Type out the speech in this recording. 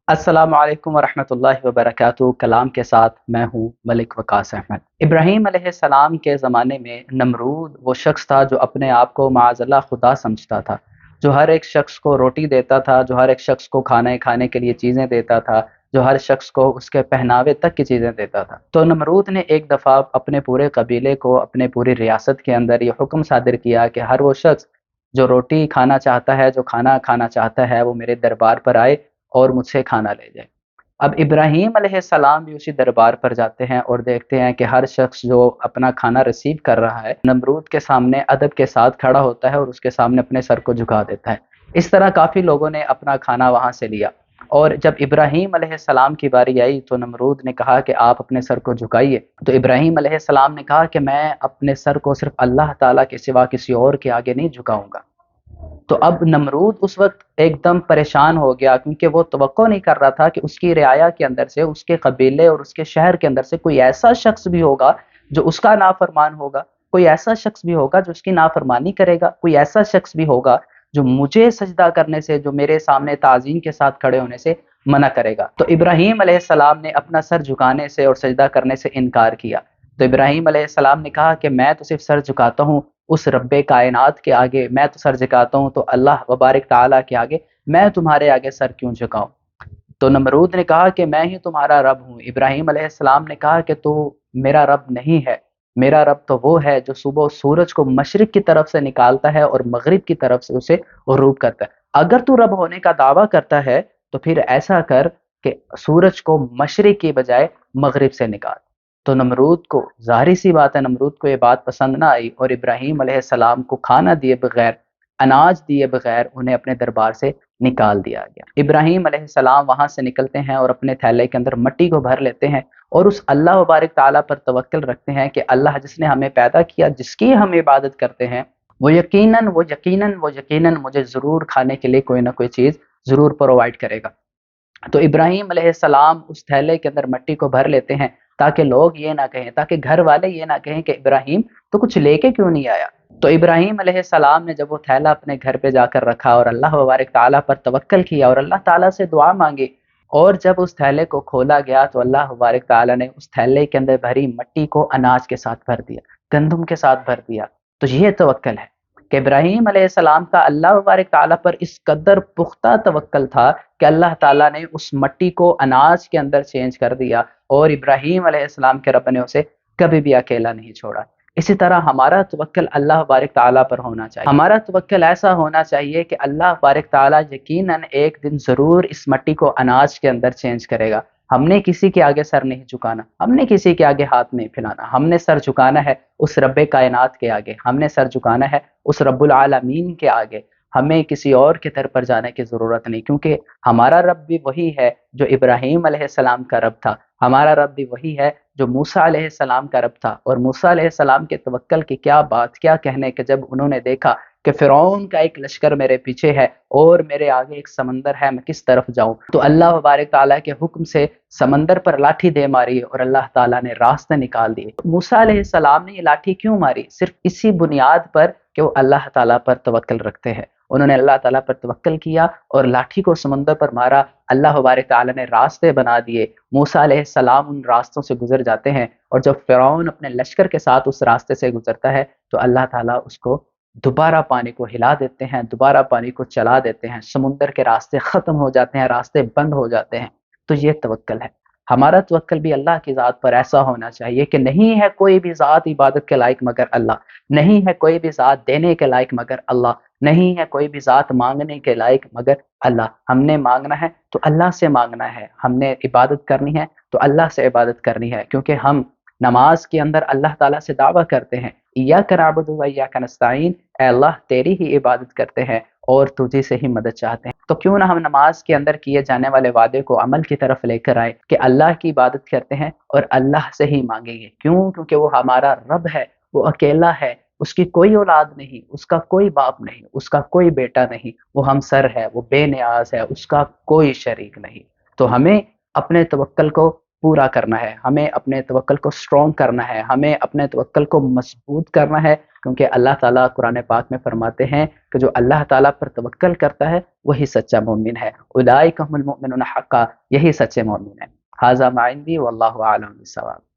अस्सलाम वालेकुम वरहमतुल्लाहि वबरकातुहू। कलाम के साथ मैं हूँ मलिक वकास अहमद। इब्राहीम अलैहिस्सलाम के ज़माने में नमरूद वो शख्स था जो अपने आप को माअज़ल्लाह खुदा समझता था, जो हर एक शख्स को रोटी देता था, जो हर एक शख्स को खाने के लिए चीज़ें देता था, जो हर शख्स को उसके पहनावे तक की चीज़ें देता था। तो नमरूद ने एक दफ़ा अपने पूरे कबीले को, अपने पूरी रियासत के अंदर ये हुक्म सादिर किया कि हर वो शख्स जो रोटी खाना चाहता है, जो खाना खाना चाहता है, वो मेरे दरबार पर आए और मुझसे खाना ले जाए। अब इब्राहीम अलैहिस्सलाम भी उसी दरबार पर जाते हैं और देखते हैं कि हर शख्स जो अपना खाना रिसीव कर रहा है, नमरूद के सामने अदब के साथ खड़ा होता है और उसके सामने अपने सर को झुका देता है। इस तरह काफ़ी लोगों ने अपना खाना वहाँ से लिया, और जब इब्राहीम अलैहिस्सलाम की बारी आई तो नमरूद ने कहा कि आप अपने सर को झुकाइए। तो इब्राहीम अलैहिस्सलाम ने कहा कि मैं अपने सर को सिर्फ़ अल्लाह ताला के सिवा किसी और के आगे नहीं झुकाऊँगा। तो अब नमरूद उस वक़्त एकदम परेशान हो गया, क्योंकि वो तवक्को नहीं कर रहा था कि उसकी रियाया के अंदर से, उसके कबीले और उसके शहर के अंदर से कोई ऐसा शख्स भी होगा जो उसका नाफरमान होगा, कोई ऐसा शख्स भी होगा जो उसकी नाफरमानी करेगा, कोई ऐसा शख्स भी होगा जो मुझे सजदा करने से, जो मेरे सामने ताज़ीम के साथ खड़े होने से मना करेगा। तो इब्राहीम अलैहिस्सलाम ने अपना सर झुकाने से और सजदा करने से इनकार किया। तो इब्राहीम अलैहिस्सलाम ने कहा कि मैं तो सिर्फ़ सर झुकाता हूँ उस रब्बे कायनात के आगे, मैं तो सर झुकाता हूँ तो अल्लाह वबारिक ताला के आगे, मैं तुम्हारे आगे सर क्यों झुकाऊँ? तो नमरूद ने कहा कि मैं ही तुम्हारा रब हूँ। इब्राहीम अलैहिस्सलाम ने कहा कि तू मेरा रब नहीं है, मेरा रब तो वो है जो सुबह सूरज को मशरिक की तरफ से निकालता है और मगरिब की तरफ से उसे ग़ुरूब करता है। अगर तू रब होने का दावा करता है तो फिर ऐसा कर कि सूरज को मशरिक की बजाय मगरिब से निकाल। तो नमरूद को, ज़ाहिर सी बात है, नमरूद को ये बात पसंद ना आई और इब्राहीम अलैहिस्सलाम को खाना दिए बगैर, अनाज दिए बगैर उन्हें अपने दरबार से निकाल दिया गया। इब्राहीम अलैहिस्सलाम वहाँ से निकलते हैं और अपने थैले के अंदर मिट्टी को भर लेते हैं और उस अल्लाह तबारक ताला पर तवक्कुल रखते हैं कि अल्लाह जिसने हमें पैदा किया, जिसकी हम इबादत करते हैं, वो यकीनन मुझे ज़रूर खाने के लिए कोई ना कोई चीज़ ज़रूर प्रोवाइड करेगा। तो इब्राहीम अलैहिस्सलाम उस थैले के अंदर मिट्टी को भर लेते हैं ताकि लोग ये ना कहें, ताकि घर वाले ये ना कहें कि इब्राहीम तो कुछ लेके क्यों नहीं आया। तो इब्राहीम अलैहिस्सलाम ने जब वो थैला अपने घर पे जाकर रखा और अल्लाह तबारक ताला पर तवक्कुल किया और अल्लाह ताला से दुआ मांगी, और जब उस थैले को खोला गया तो अल्लाह तबारक ताला ने उस थैले के अंदर भरी मिट्टी को अनाज के साथ भर दिया, गंदम के साथ भर दिया। तो ये तवक्कुल है कि इब्राहीम अलैहिस्सलाम का अल्लाह तबारक ताला पर इस कदर पुख्ता तवक्कुल था कि अल्लाह ताला ने उस मिट्टी को अनाज के अंदर चेंज कर दिया और इब्राहीम अलैहिस्सलाम के रब ने उसे कभी भी अकेला नहीं छोड़ा। इसी तरह हमारा तवक्कुल अल्लाह बारिक ताला पर होना चाहिए। हमारा तवक्कुल ऐसा होना चाहिए कि अल्लाह बारिक ताला यकीनन एक दिन ज़रूर इस मिट्टी को अनाज के अंदर चेंज करेगा। हमने किसी के आगे सर नहीं झुकाना, हमने किसी के आगे हाथ नहीं फैलाना, हमने सर झुकाना है उस रब्बे कायनात के आगे, हमने सर झुकाना है उस रब्बुल आलमीन के आगे। हमें किसी और के दर पर जाने की ज़रूरत नहीं, क्योंकि हमारा रब भी वही है जो इब्राहीम अलैहिस्सलाम का रब था, हमारा रब भी वही है जो मूसा अलैहिस्सलाम का रब था। और मूसा अलैहिस्सलाम के तवक्कुल की क्या बात, क्या कहने, कि जब उन्होंने देखा कि फ़िरौन का एक लश्कर मेरे पीछे है और मेरे आगे एक समंदर है, मैं किस तरफ जाऊं, तो अल्लाह तबारक ताला के हुक्म से समंदर पर लाठी दे मारी और अल्लाह ताला ने रास्ते निकाल दिए। मूसा अलैहिस्सलाम ने ये लाठी क्यों मारी? सिर्फ इसी बुनियाद पर कि वो अल्लाह ताला पर तवक्कुल रखते हैं। उन्होंने अल्लाह ताला पर तवक्कुल किया और लाठी को समंदर पर मारा, अल्लाह तबारक ताला ने रास्ते बना दिए। मूसा अलैहिस्सलाम उन रास्तों से गुजर जाते हैं और जब फ़िरौन अपने लश्कर के साथ उस रास्ते से गुजरता है तो अल्लाह ताला उसको दोबारा पानी को हिला देते हैं, दोबारा पानी को चला देते हैं, समुंदर के रास्ते ख़त्म हो जाते हैं, रास्ते बंद हो जाते हैं। तो ये तवक्कुल है। हमारा तवक्कुल भी अल्लाह की ज़ात पर ऐसा होना चाहिए कि नहीं है कोई भी ज़ात इबादत के लायक मगर अल्लाह, नहीं है कोई भी ज़ात देने के लायक मगर अल्लाह, नहीं है कोई भी ज़ात मांगने के लायक मगर अल्लाह। हमने मांगना है तो अल्लाह से मांगना है, हमने इबादत करनी है तो अल्लाह से इबादत करनी है, क्योंकि हम नमाज के अंदर अल्लाह ताला से दावा करते हैं, इय्याका नअबुदु व इय्याका नस्तईन, ऐ अल्लाह तेरी ही इबादत करते हैं और तुझी से ही मदद चाहते हैं। तो क्यों ना हम नमाज के अंदर किए जाने वाले वादे को अमल की तरफ लेकर आए कि अल्लाह की इबादत करते हैं और अल्लाह से ही मांगेंगे। क्यों? क्योंकि वो हमारा रब है, वो अकेला है, उसकी कोई औलाद नहीं, उसका कोई बाप नहीं, उसका कोई बेटा नहीं, वो हमसर है, वो बेनियाज है, उसका कोई शरीक नहीं। तो हमें अपने तवक्कुल को پورا کرنا ہے، ہمیں اپنے توکل کو اسٹرانگ کرنا ہے، ہمیں اپنے توکل کو مضبوط کرنا ہے، کیونکہ اللہ تعالیٰ قرآن پاک میں فرماتے ہیں کہ جو اللہ تعالیٰ پر توکل کرتا ہے وہی سچا مومن ہے، اولئک هم المؤمنون حقا، یہی سچے مومن ہیں۔ ھذا ما عندی واللہ اعلم بالصواب۔